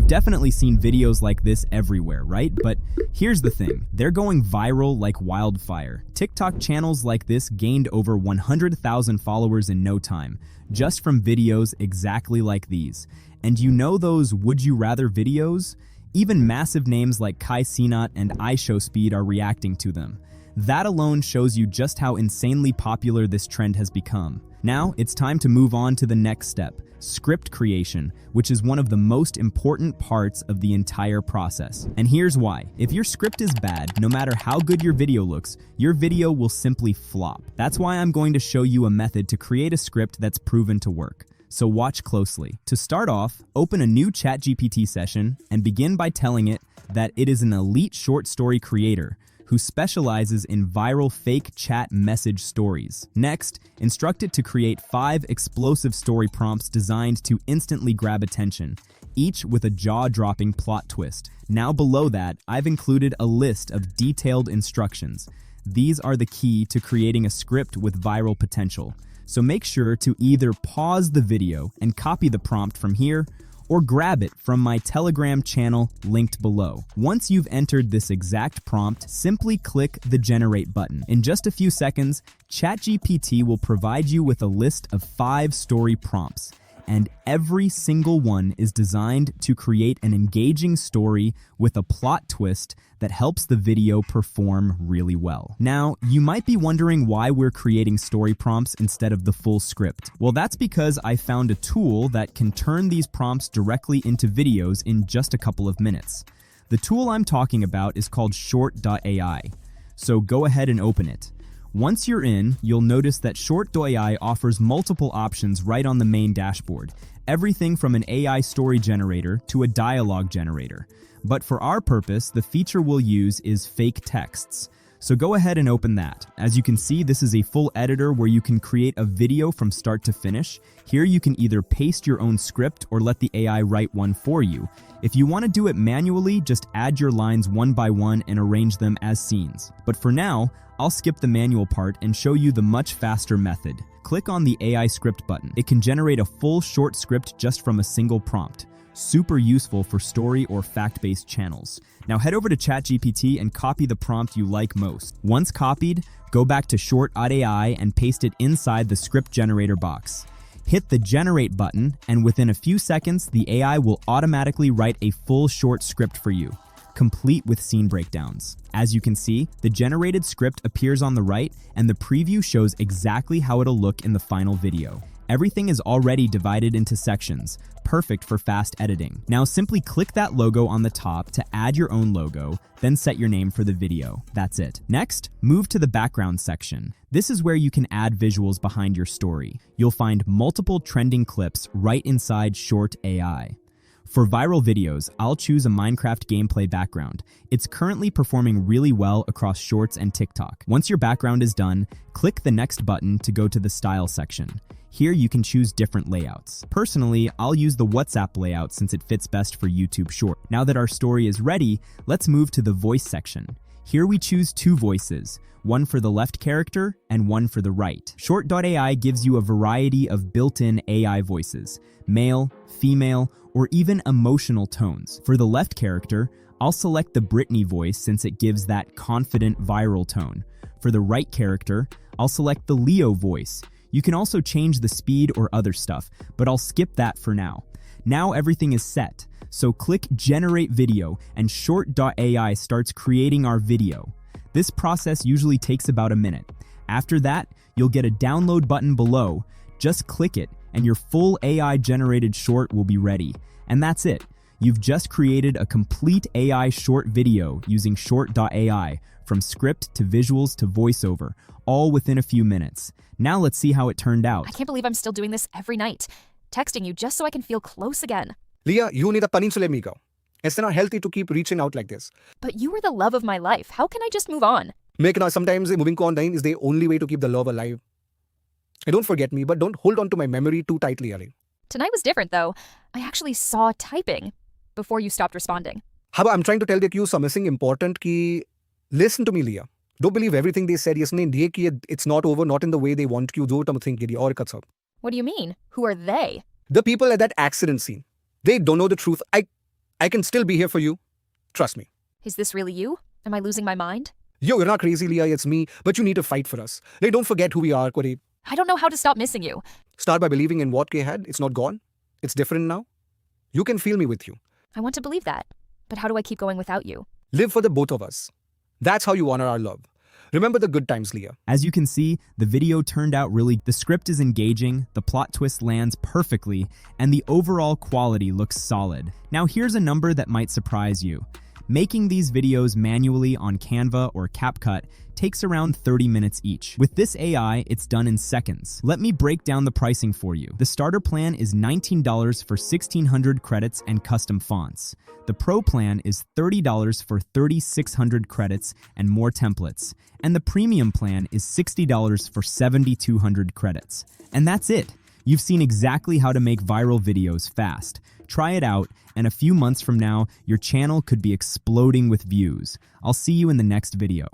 You've definitely seen videos like this everywhere, right? But here's the thing, they're going viral like wildfire. TikTok channels like this gained over 100,000 followers in no time, just from videos exactly like these. And you know those would you rather videos? Even massive names like Kai Cenat and iShowSpeed are reacting to them. That alone shows you just how insanely popular this trend has become. Now, it's time to move on to the next step, script creation, which is one of the most important parts of the entire process. And here's why. If your script is bad, no matter how good your video looks, your video will simply flop. That's why I'm going to show you a method to create a script that's proven to work. So watch closely. To start off, open a new ChatGPT session and begin by telling it that it is an elite short story creator who specializes in viral fake chat message stories. Next, instruct it to create 5 explosive story prompts designed to instantly grab attention, each with a jaw-dropping plot twist. Now below that, I've included a list of detailed instructions. These are the key to creating a script with viral potential. So make sure to either pause the video and copy the prompt from here, or grab it from my Telegram channel linked below. Once you've entered this exact prompt, simply click the Generate button. In just a few seconds, ChatGPT will provide you with a list of 5 story prompts, and every single one is designed to create an engaging story with a plot twist that helps the video perform really well. Now, you might be wondering why we're creating story prompts instead of the full script. Well, that's because I found a tool that can turn these prompts directly into videos in just a couple of minutes. The tool I'm talking about is called Shortai. So go ahead and open it. Once you're in, you'll notice that Shortai offers multiple options right on the main dashboard. Everything from an AI story generator to a dialogue generator. But for our purpose, the feature we'll use is fake texts. So go ahead and open that. As you can see, this is a full editor where you can create a video from start to finish. Here you can either paste your own script or let the AI write one for you. If you want to do it manually, just add your lines one by one and arrange them as scenes. But for now, I'll skip the manual part and show you the much faster method. Click on the AI script button. It can generate a full short script just from a single prompt. Super useful for story or fact-based channels. Now head over to ChatGPT and copy the prompt you like most. Once copied, go back to Shortai and paste it inside the script generator box. Hit the Generate button, and within a few seconds, the AI will automatically write a full short script for you, complete with scene breakdowns. As you can see, the generated script appears on the right, and the preview shows exactly how it'll look in the final video. Everything is already divided into sections, perfect for fast editing. Now simply click that logo on the top to add your own logo, then set your name for the video. That's it. Next, move to the background section. This is where you can add visuals behind your story. You'll find multiple trending clips right inside Shortai. For viral videos, I'll choose a Minecraft gameplay background. It's currently performing really well across Shorts and TikTok. Once your background is done, click the next button to go to the style section. Here you can choose different layouts. Personally, I'll use the WhatsApp layout since it fits best for YouTube Short. Now that our story is ready, let's move to the voice section. Here we choose 2 voices, one for the left character and one for the right. Short.ai gives you a variety of built-in AI voices, male, female, or even emotional tones. For the left character, I'll select the Britney voice since it gives that confident viral tone. For the right character, I'll select the Leo voice. You can also change the speed or other stuff, but I'll skip that for now. Now everything is set, so click Generate Video and Short.ai starts creating our video. This process usually takes about a minute. After that, you'll get a download button below. Just click it and your full AI-generated short will be ready. And that's it. You've just created a complete AI short video using Short.ai, from script to visuals to voiceover, all within a few minutes. Now let's see how it turned out. I can't believe I'm still doing this every night, texting you just so I can feel close again. Leah, you need a peninsula amigo. It's not healthy to keep reaching out like this. But you were the love of my life. How can I just move on? Meghna, sometimes moving online is the only way to keep the love alive. And don't forget me, but don't hold on to my memory too tightly, Ali. Tonight was different, though. I actually saw typing before you stopped responding. How I'm trying to tell you something important ki listen to me, Leah. Don't believe everything they said. It's not over, not in the way they want you to think. What do you mean? Who are they? The people at that accident scene. They don't know the truth. I can still be here for you. Trust me. Is this really you? Am I losing my mind? Yo, you're not crazy, Leah. It's me. But you need to fight for us. Like, don't forget who we are, Kore. I don't know how to stop missing you. Start by believing in what K had. It's not gone. It's different now. You can feel me with you. I want to believe that. But how do I keep going without you? Live for the both of us. That's how you honor our love. Remember the good times, Leah. As you can see, the video turned out the script is engaging, the plot twist lands perfectly, and the overall quality looks solid. Now here's a number that might surprise you. Making these videos manually on Canva or CapCut takes around 30 minutes each. With this AI, it's done in seconds. Let me break down the pricing for you. The starter plan is $19 for 1,600 credits and custom fonts. The Pro plan is $30 for 3,600 credits and more templates. And the Premium plan is $60 for 7,200 credits. And that's it. You've seen exactly how to make viral videos fast. Try it out, and a few months from now, your channel could be exploding with views. I'll see you in the next video.